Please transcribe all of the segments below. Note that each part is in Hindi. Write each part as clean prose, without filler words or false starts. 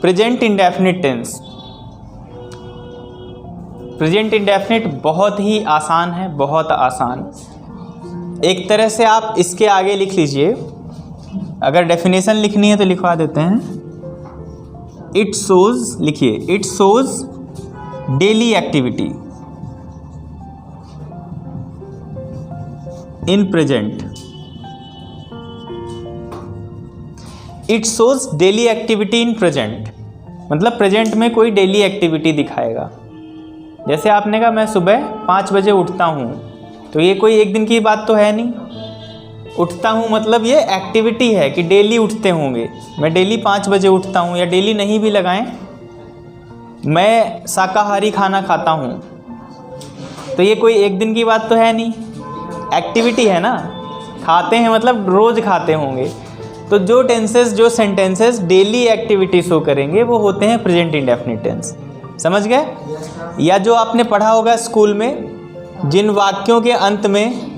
Present indefinite tense. Present indefinite बहुत ही आसान है, बहुत आसान। एक तरह से आप इसके आगे लिख लीजिए, अगर डेफिनेशन लिखनी है तो लिखवा देते हैं। इट शोज, लिखिए, it shows daily activity in present. It shows daily activity in present मतलब प्रेजेंट में कोई डेली एक्टिविटी दिखाएगा। जैसे आपने कहा मैं सुबह 5 बजे उठता हूँ, तो ये कोई एक दिन की बात तो है नहीं। उठता हूँ मतलब ये एक्टिविटी है कि डेली उठते होंगे। मैं डेली 5 बजे उठता हूँ, या डेली नहीं भी लगाएं, मैं शाकाहारी खाना खाता हूँ, तो ये कोई एक दिन की बात तो है नहीं, एक्टिविटी है ना। खाते हैं मतलब रोज़ खाते होंगे। तो जो टेंसेस, जो सेंटेंसेस डेली एक्टिविटी शो करेंगे वो होते हैं प्रेजेंट इंडेफिनिट टेंस। समझ गए? या जो आपने पढ़ा होगा स्कूल में, जिन वाक्यों के अंत में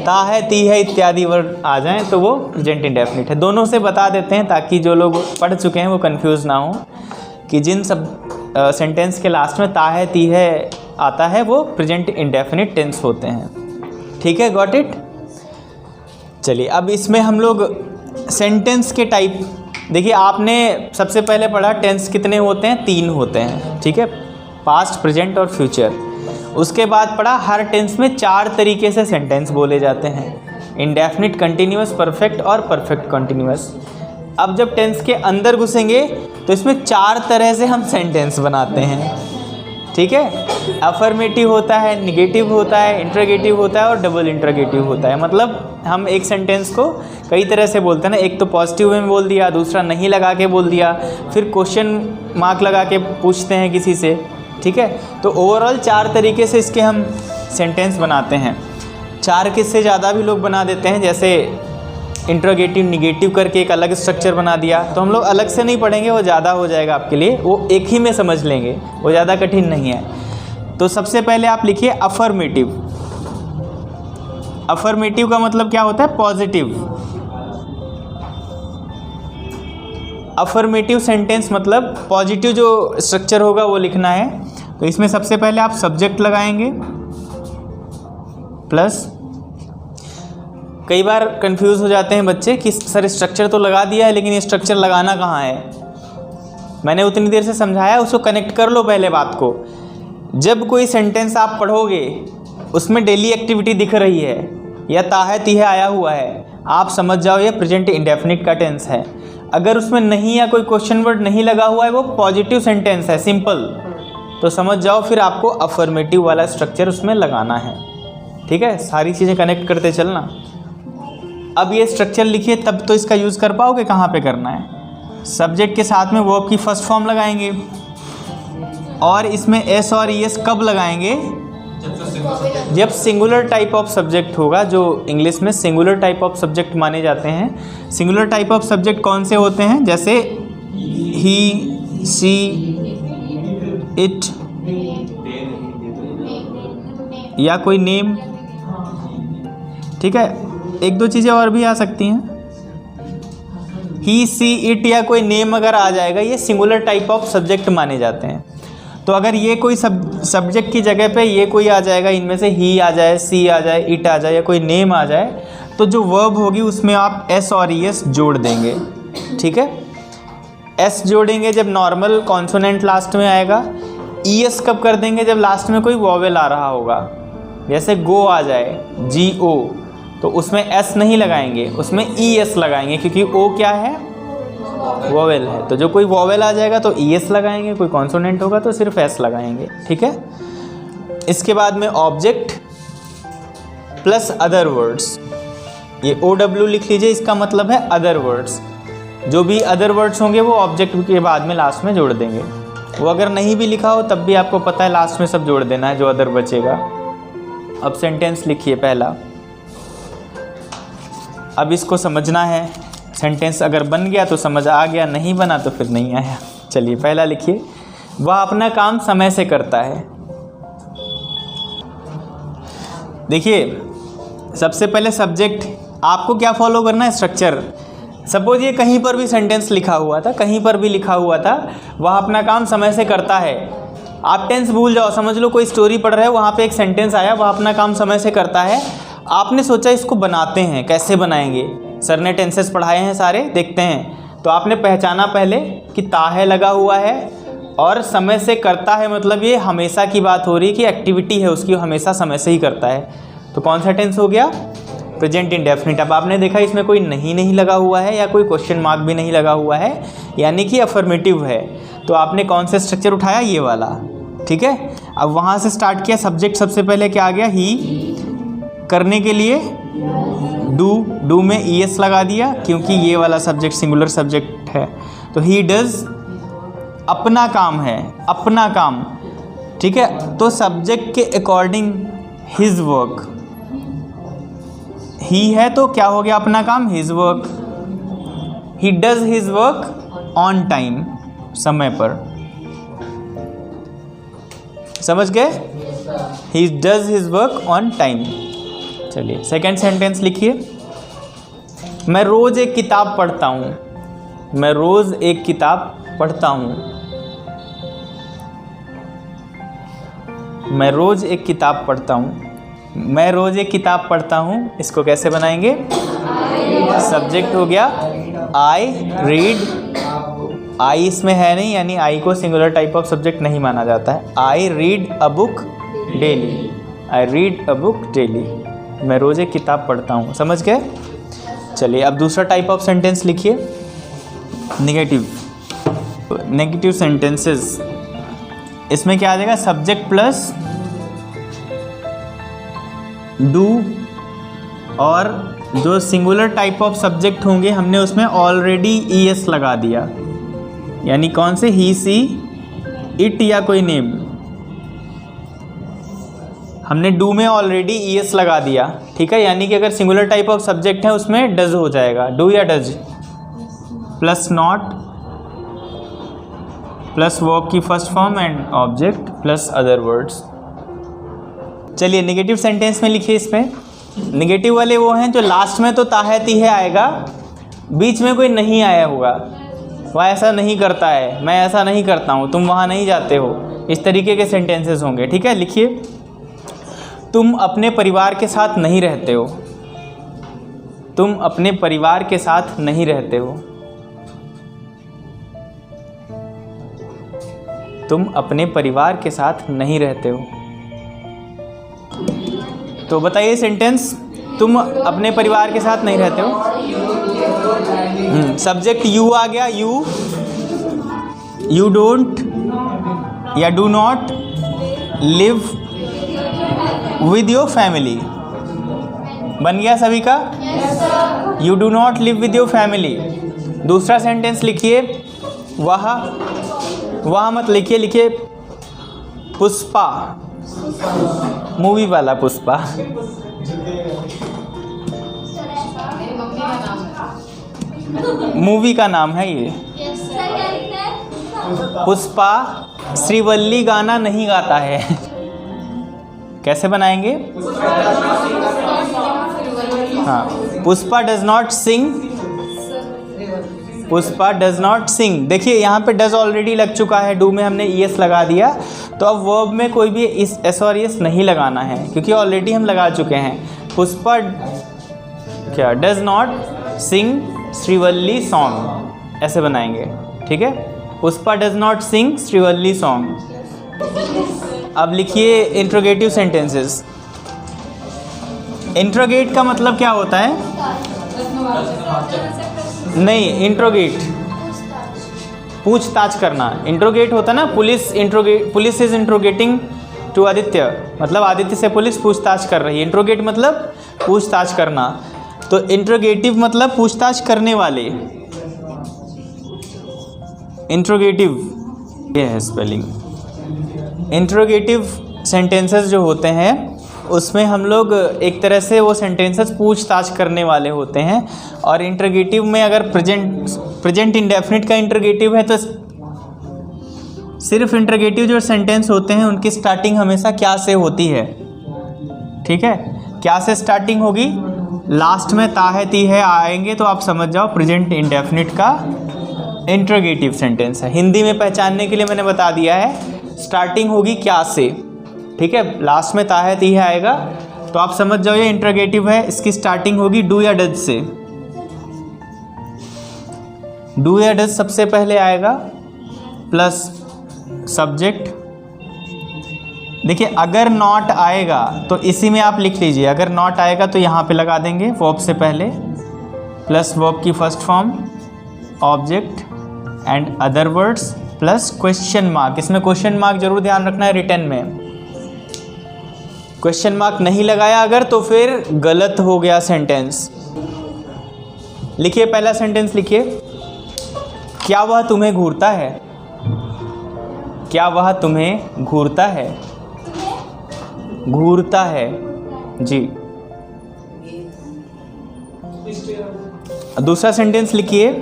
ता है, ती है इत्यादि वर्ड आ जाएं तो वो प्रेजेंट इंडेफिनिट है। दोनों से बता देते हैं ताकि जो लोग पढ़ चुके हैं वो कंफ्यूज ना हो कि जिन सब सेंटेंस के लास्ट में ता है, ती है आता है वो प्रेजेंट इंडेफिनिट टेंस होते हैं। ठीक है, गॉट इट? चलिए अब इसमें हम लोग सेंटेंस के टाइप, देखिए आपने सबसे पहले पढ़ा टेंस कितने होते हैं, 3 होते हैं। ठीक है, पास्ट, प्रेजेंट और फ्यूचर। उसके बाद पढ़ा हर टेंस में 4 तरीके से सेंटेंस बोले जाते हैं, इंडेफिनिट, कंटिन्यूअस, परफेक्ट और परफेक्ट कंटिन्यूअस। अब जब टेंस के अंदर घुसेंगे तो इसमें 4 तरह से हम सेंटेंस बनाते हैं। ठीक है, अफर्मेटिव होता है, निगेटिव होता है, इंट्रोगेटिव होता है और डबल इंट्रोगेटिव होता है। मतलब हम एक सेंटेंस को कई तरह से बोलते हैं ना, एक तो पॉजिटिव में बोल दिया, दूसरा नहीं लगा के बोल दिया, फिर क्वेश्चन मार्क लगा के पूछते हैं किसी से। ठीक है, तो ओवरऑल 4 तरीके से इसके हम सेंटेंस बनाते हैं। 4 के से ज़्यादा भी लोग बना देते हैं, जैसे इंट्रोगेटिव, निगेटिव करके एक अलग स्ट्रक्चर बना दिया। तो हम लोग अलग से नहीं पढ़ेंगे, वो ज़्यादा हो जाएगा आपके लिए, वो एक ही में समझ लेंगे, वो ज़्यादा कठिन नहीं है। तो सबसे पहले आप लिखिए अफर्मेटिव। अफर्मेटिव का मतलब क्या होता है? पॉजिटिव। अफर्मेटिव सेंटेंस मतलब पॉजिटिव जो स्ट्रक्चर होगा वो लिखना है। तो इसमें सबसे पहले आप सब्जेक्ट लगाएंगे प्लस, कई बार कंफ्यूज हो जाते हैं बच्चे कि सर स्ट्रक्चर तो लगा दिया है लेकिन ये स्ट्रक्चर लगाना कहाँ है। मैंने उतनी देर से समझाया, उसको कनेक्ट कर लो पहले बात को। जब कोई सेंटेंस आप पढ़ोगे उसमें डेली एक्टिविटी दिख रही है या ता है, ती है आया हुआ है, आप समझ जाओ ये प्रेजेंट इंडेफिनिट का टेंस है। अगर उसमें नहीं या कोई क्वेश्चन वर्ड नहीं लगा हुआ है, वो पॉजिटिव सेंटेंस है, सिंपल, तो समझ जाओ फिर आपको अफर्मेटिव वाला स्ट्रक्चर उसमें लगाना है। ठीक है, सारी चीज़ें कनेक्ट करते चलना। अब ये स्ट्रक्चर लिखिए तब तो इसका यूज़ कर पाओगे, कहाँ पे करना है। सब्जेक्ट के साथ में वर्ब की फर्स्ट फॉर्म लगाएंगे, और इसमें एस और ईएस कब लगाएंगे? जब सिंगुलर टाइप ऑफ सब्जेक्ट होगा, जो इंग्लिश में सिंगुलर टाइप ऑफ सब्जेक्ट माने जाते हैं। सिंगुलर टाइप ऑफ सब्जेक्ट कौन से होते हैं? जैसे ही, सी, इट या कोई नेम। ठीक है, 1-2 चीज़ें और भी आ सकती हैं। ही, सी, इट या कोई नेम अगर आ जाएगा, ये सिंगुलर टाइप ऑफ सब्जेक्ट माने जाते हैं। तो अगर ये कोई सब्जेक्ट की जगह पे ये कोई आ जाएगा, इनमें से ही आ जाए, सी आ जाए, इट आ जाए या कोई नेम आ जाए, तो जो वर्ब होगी उसमें आप एस और ईएस जोड़ देंगे। ठीक है, एस जोड़ेंगे जब नॉर्मल कॉन्सोनेंट लास्ट में आएगा। ईएस कब कर देंगे? जब लास्ट में कोई वॉवेल आ रहा होगा, जैसे गो आ जाए, GO, तो उसमें एस नहीं लगाएंगे, उसमें ईएस लगाएंगे, क्योंकि ओ क्या है? वॉवेल है। तो जो कोई वॉवेल आ जाएगा तो ईएस लगाएंगे, कोई कॉन्सोनेंट होगा तो सिर्फ एस लगाएंगे। ठीक है, इसके बाद में ऑब्जेक्ट प्लस अदर वर्ड्स, ये OW लिख लीजिए, इसका मतलब है अदर वर्ड्स। जो भी अदर वर्ड्स होंगे वो ऑब्जेक्ट के बाद में लास्ट में जोड़ देंगे। वो अगर नहीं भी लिखा हो तब भी आपको पता है लास्ट में सब जोड़ देना है जो अदर बचेगा। अब सेंटेंस लिखिए पहला। अब इसको समझना है, सेंटेंस अगर बन गया तो समझ आ गया, नहीं बना तो फिर नहीं आया। चलिए पहला लिखिए, वह अपना काम समय से करता है। देखिए सबसे पहले सब्जेक्ट, आपको क्या फॉलो करना है? स्ट्रक्चर। सपोज ये कहीं पर भी सेंटेंस लिखा हुआ था, कहीं पर भी लिखा हुआ था, वह अपना काम समय से करता है। आप टेंस भूल जाओ, समझ लो कोई स्टोरी पढ़ रहे हो, वहाँ पे एक सेंटेंस आया, वह अपना काम समय से करता है। आपने सोचा इसको बनाते हैं, कैसे बनाएंगे, सर ने टेंसेस पढ़ाए हैं सारे, देखते हैं। तो आपने पहचाना पहले कि ता है लगा हुआ है और समय से करता है, मतलब ये हमेशा की बात हो रही है कि एक्टिविटी है उसकी, हमेशा समय से ही करता है। तो कौन सा टेंस हो गया? Present indefinite. अब आपने देखा इसमें कोई नहीं लगा हुआ है या कोई क्वेश्चन मार्क भी नहीं लगा हुआ है, यानी कि अफर्मेटिव है। तो आपने कौन सा स्ट्रक्चर उठाया? ये वाला, ठीक है। अब वहाँ से स्टार्ट किया, सब्जेक्ट सबसे पहले क्या आ गया? ही। करने के लिए डू में ईएस लगा दिया क्योंकि ये वाला सब्जेक्ट सिंगुलर सब्जेक्ट है। तो ही डज, अपना काम है, अपना काम, ठीक है। तो सब्जेक्ट के अकॉर्डिंग हिज वर्क, ही है तो क्या हो गया अपना काम? His work. He does his work on time, समय पर, समझ गए? He does his work on time. चलिए सेकेंड सेंटेंस लिखिए। मैं रोज़ एक किताब पढ़ता हूँ। मैं रोज़ एक किताब पढ़ता हूँ। मैं रोज़ एक किताब पढ़ता हूँ। मैं रोज़ एक किताब पढ़ता हूँ, इसको कैसे बनाएंगे? सब्जेक्ट हो गया आई रीड। आई इसमें है नहीं, यानी आई को सिंगुलर टाइप ऑफ सब्जेक्ट नहीं माना जाता है। I read a book daily. I read a book daily. मैं रोज़ एक किताब पढ़ता हूँ, समझ गए? चलिए अब दूसरा टाइप ऑफ सेंटेंस लिखिए, नेगेटिव। नेगेटिव सेंटेंसेस, इसमें क्या आ जाएगा? सब्जेक्ट प्लस डू, और जो सिंगुलर टाइप ऑफ सब्जेक्ट होंगे हमने उसमें ऑलरेडी ईएस लगा दिया, यानी कौन से? ही, सी, इट या कोई नेम। हमने डू में ऑलरेडी ईएस लगा दिया, ठीक है। यानी कि अगर सिंगुलर टाइप ऑफ सब्जेक्ट है उसमें डज हो जाएगा, डू या does, plus not, plus verb की first form and object, plus other words. चलिए नेगेटिव सेंटेंस में लिखिए। इसमें नेगेटिव वाले वो हैं जो लास्ट में तो ता है ती है आएगा, बीच में कोई नहीं आया होगा, वह ऐसा नहीं करता है, मैं ऐसा नहीं करता हूँ, तुम वहाँ नहीं जाते हो, इस तरीके के सेंटेंसेस होंगे, ठीक है। लिखिए, तुम अपने परिवार के साथ नहीं रहते हो। तुम अपने परिवार के साथ नहीं रहते हो। तुम अपने परिवार के साथ नहीं रहते हो। तो बताइए सेंटेंस, तुम अपने परिवार के साथ नहीं रहते हो। सब्जेक्ट यू आ गया, यू डोंट या do not live with your family. बन गया सभी का? You do not live with your family. दूसरा सेंटेंस लिखिए, वह मत लिखिए, लिखिए पुष्पा, मूवी वाला पुष्पा। मूवी का नाम है ये। पुष्पा श्रीवल्ली गाना नहीं गाता है। कैसे बनाएंगे? हाँ, Pushpa does not sing. Pushpa does not sing. देखिए यहाँ पे डज ऑलरेडी लग चुका है, डू में हमने ईएस लगा दिया, तो अब वर्ब में कोई भी इस एस और एस नहीं लगाना है क्योंकि ऑलरेडी हम लगा चुके हैं। पुष्पा क्या does not sing Srivalli song, ऐसे बनाएंगे, ठीक है। Pushpa does not sing Srivalli song. अब लिखिए इंट्रोगेटिव सेंटेंसेस। इंट्रोगेट का मतलब क्या होता है? नहीं, इंट्रोगेट पूछताछ करना। इंट्रोगेट होता ना, police is interrogating to Aditya, मतलब आदित्य से पुलिस पूछताछ कर रही है। इंट्रोगेट मतलब पूछताछ करना, तो इंट्रोगेटिव मतलब पूछताछ करने वाले। इंट्रोगेटिव, ये है स्पेलिंग। इंट्रोगेटिव सेंटेंसेस जो होते हैं उसमें हम लोग एक तरह से वो सेंटेंसेस पूछताछ करने वाले होते हैं। और इंट्रोगेटिव में अगर प्रेजेंट इंडेफिनिट का इंट्रोगेटिव है तो सिर्फ इंट्रोगेटिव जो सेंटेंस होते हैं उनकी स्टार्टिंग हमेशा क्या से होती है, ठीक है। क्या से स्टार्टिंग होगी? लास्ट में ता है ती है आएंगे तो आप समझ जाओ प्रेजेंट इंडेफिनिट का इंट्रोगेटिव सेंटेंस है। हिंदी में पहचानने के लिए मैंने बता दिया है, स्टार्टिंग होगी क्या से, ठीक है, लास्ट में ता है ती है आएगा तो आप समझ जाओ ये इंट्रोगेटिव है। इसकी स्टार्टिंग होगी डू या डज से, डू या डज सबसे पहले आएगा प्लस सब्जेक्ट। देखिए अगर नॉट आएगा तो इसी में आप लिख लीजिए, अगर नॉट आएगा तो यहाँ पे लगा देंगे वर्ब से पहले प्लस वर्ब की first form object and other words plus question mark. इसमें क्वेश्चन मार्क जरूर ध्यान रखना है, रिटर्न में क्वेश्चन मार्क नहीं लगाया अगर तो फिर गलत हो गया सेंटेंस। लिखिए पहला सेंटेंस लिखिए, क्या वह तुम्हें घूरता है, क्या वह तुम्हें घूरता है, घूरता है जी। दूसरा सेंटेंस लिखिए,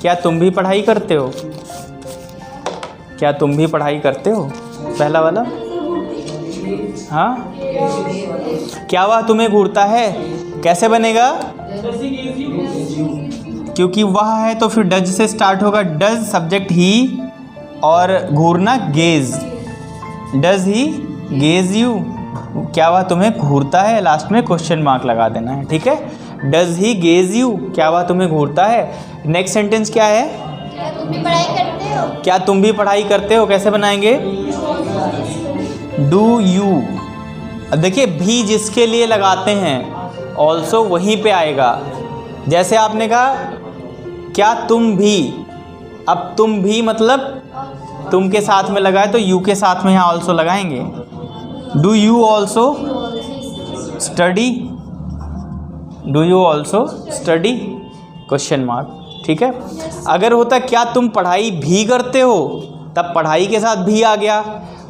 क्या तुम भी पढ़ाई करते हो, क्या तुम भी पढ़ाई करते हो, पहला वाला। हाँ, क्या वह तुम्हें घूरता है, कैसे बनेगा, क्योंकि वह है तो फिर डज से स्टार्ट होगा, डज सब्जेक्ट ही और घूरना gaze, does he gaze you, क्या वह तुम्हें घूरता है, लास्ट में क्वेश्चन मार्क लगा देना है, ठीक है। डज ही गेज यू, क्या वह तुम्हें घूरता है। नेक्स्ट सेंटेंस क्या है, क्या तुम भी पढ़ाई करते हो, क्या तुम भी पढ़ाई करते हो, कैसे बनाएंगे, डू यू। अब देखिए भी जिसके लिए लगाते हैं ऑल्सो वहीं पे आएगा। जैसे आपने कहा क्या तुम भी, अब तुम भी मतलब तुम के साथ में लगाए तो यू के साथ में यहाँ ऑल्सो लगाएंगे। Do you also study, do you also study question mark, ठीक है। अगर होता क्या तुम पढ़ाई भी करते हो, तब पढ़ाई के साथ भी आ गया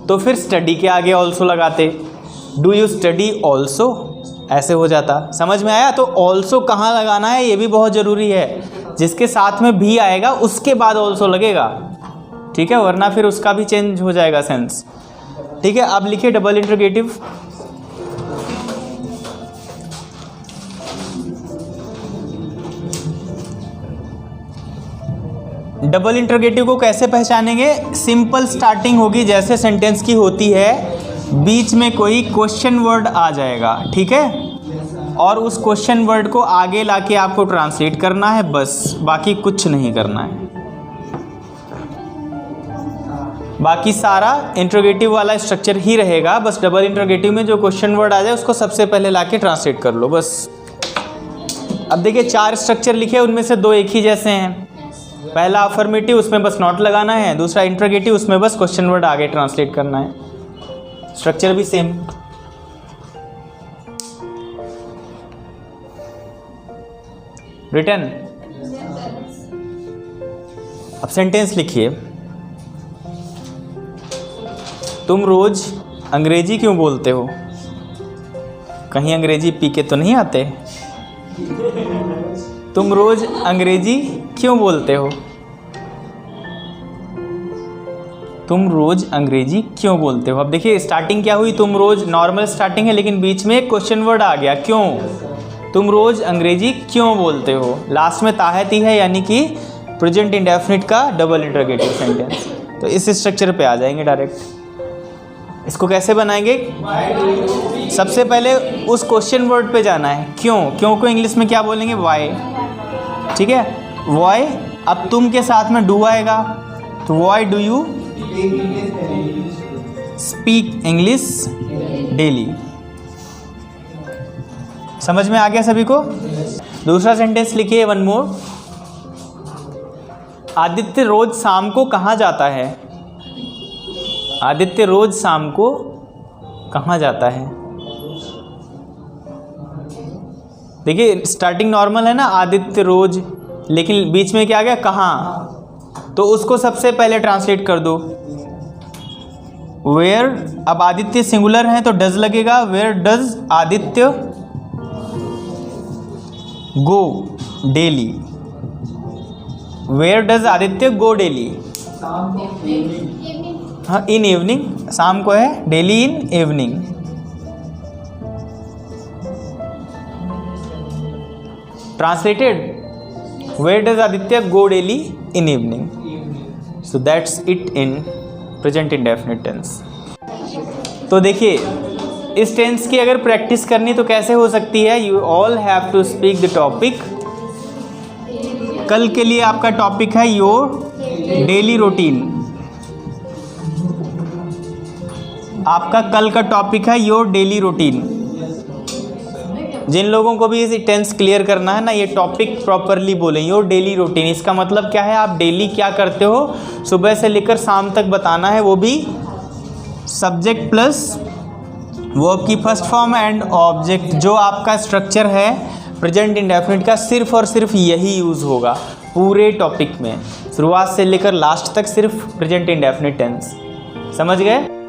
तो फिर स्टडी के आगे ऑल्सो लगाते, डू यू स्टडी ऑल्सो, ऐसे हो जाता। समझ में आया। तो ऑल्सो कहाँ लगाना है ये भी बहुत ज़रूरी है, जिसके साथ में भी आएगा उसके बाद ऑल्सो लगेगा, ठीक है, वरना फिर उसका भी चेंज हो जाएगा सेंस, ठीक है। अब लिखिए डबल इंट्रोगेटिव। डबल इंट्रोगेटिव को कैसे पहचानेंगे, सिंपल स्टार्टिंग होगी जैसे सेंटेंस की होती है, बीच में कोई क्वेश्चन वर्ड आ जाएगा, ठीक है, और उस क्वेश्चन वर्ड को आगे लाके आपको ट्रांसलेट करना है, बस बाकी कुछ नहीं करना है। बाकी सारा इंट्रोगेटिव वाला स्ट्रक्चर ही रहेगा, बस डबल इंट्रोगेटिव में जो क्वेश्चन वर्ड आ जाए उसको सबसे पहले लाके ट्रांसलेट कर लो बस। अब देखिए 4 स्ट्रक्चर लिखे, उनमें से 2 एक ही जैसे हैं। पहला अफर्मेटिव, उसमें बस नॉट लगाना है, दूसरा इंट्रोगेटिव, उसमें बस क्वेश्चन वर्ड आगे ट्रांसलेट करना है, स्ट्रक्चर भी सेम। रिटर्न। अब सेंटेंस लिखिए, तुम रोज अंग्रेजी क्यों बोलते हो, कहीं अंग्रेजी पी के तो नहीं आते, तुम रोज अंग्रेजी क्यों बोलते हो, तुम रोज अंग्रेजी क्यों बोलते हो। अब देखिए स्टार्टिंग क्या हुई, तुम रोज नॉर्मल स्टार्टिंग है, लेकिन बीच में एक क्वेश्चन वर्ड आ गया, क्यों, तुम रोज अंग्रेजी क्यों बोलते हो, लास्ट में ताहती है यानी कि प्रेजेंट इंडेफिनिट का डबल इंट्रोगेटिव सेंटेंस। तो इस स्ट्रक्चर पे आ जाएंगे डायरेक्ट। इसको कैसे बनाएंगे, सबसे पहले उस क्वेश्चन वर्ड पे जाना है, क्यों, क्यों को इंग्लिश में क्या बोलेंगे, वाई, ठीक है, वाई। अब तुम के साथ में डू आएगा, तो why do you speak English daily. समझ में आ गया सभी को। दूसरा सेंटेंस लिखिए, वन मोर, आदित्य रोज शाम को कहाँ जाता है, आदित्य रोज शाम को कहाँ जाता है। देखिए स्टार्टिंग नॉर्मल है ना, आदित्य रोज, लेकिन बीच में क्या आ गया, कहाँ, तो उसको सबसे पहले ट्रांसलेट कर दो, वेयर। अब आदित्य सिंगुलर है तो डज लगेगा, where does Aditya go daily, where does Aditya go daily, हाँ इन इवनिंग, शाम को है, daily in evening. Translated, where does Aditya go daily? In evening. So that's it in present indefinite tense. तो देखिए, इस टेंस की अगर प्रैक्टिस करनी तो कैसे हो सकती है? You all have to speak the topic. कल के लिए आपका टॉपिक है योर डेली रूटीन. आपका कल का टॉपिक है योर डेली रूटीन. जिन लोगों को भी इस टेंस क्लियर करना है ना, ये टॉपिक प्रॉपरली बोलें, योर डेली रूटीन. इसका मतलब क्या है? आप डेली क्या करते हो, सुबह से लेकर शाम तक बताना है, वो भी सब्जेक्ट प्लस वर्ब की फर्स्ट फॉर्म एंड ऑब्जेक्ट. जो आपका स्ट्रक्चर है प्रेजेंट इंडेफिनिट का, सिर्फ और सिर्फ यही यूज़ होगा पूरे टॉपिक में, शुरुआत से लेकर लास्ट तक सिर्फ प्रेजेंट इंडेफिनिट टेंस. समझ गए?